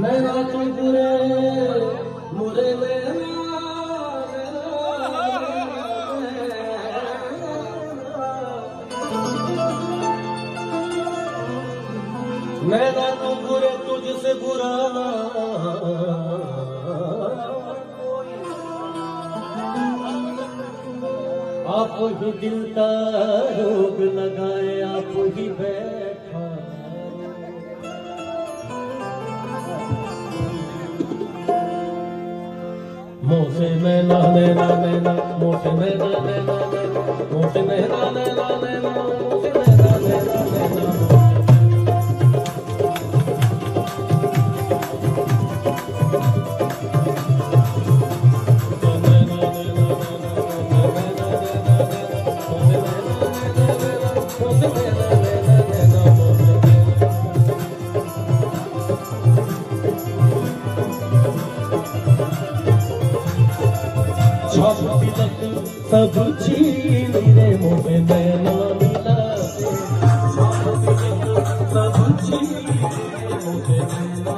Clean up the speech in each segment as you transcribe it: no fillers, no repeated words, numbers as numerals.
नैना तुझरे मुरे नैना तू बुरे तुझसे बुरा आप ही दिल का रोग लगाए आप ही बैठा मोसे नैना नैना नैना मोसे नैना नैना नैना मोसे नैना नैना नैना मोसे नैना नैना नैना सब छीन रे मोहे नैना मिला सब छीन रे मोहे नैना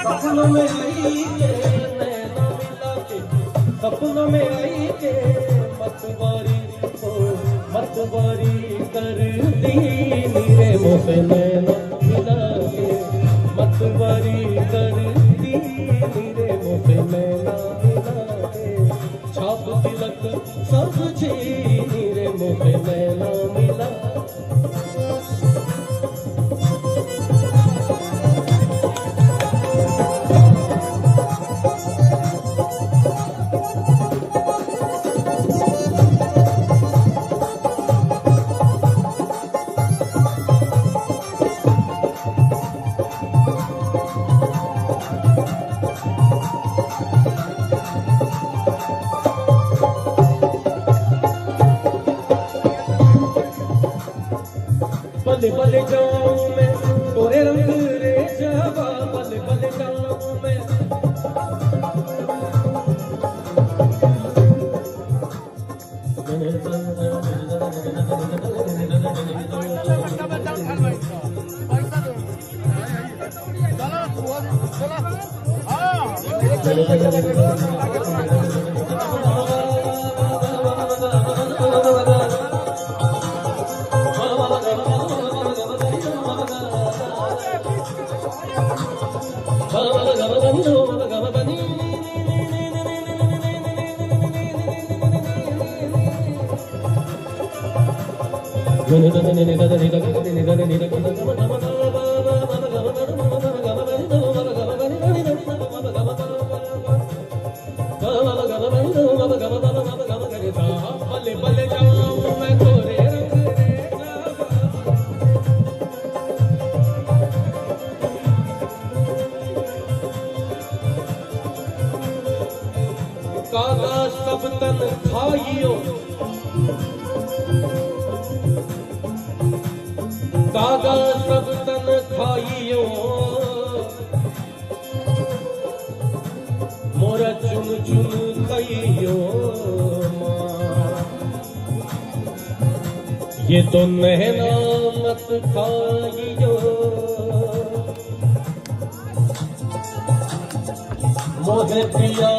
सपनों में लेके नैना मिला के सपनों में लेके मतवारी कर दी रे मोहे नैना मिला के मतवारी कर दी रे मोहे नैना छाप तिलक सब छीन रे मोहे नैना मिला बले बले जाऊं मैं तोरे रंग रे जावा बले बले जाऊं मैं कागा सब तन खाइयो कागा सब तन खाइयो मोरा चुन चुन खाइयो ये तो नैना मत खाइयो मोहे पिया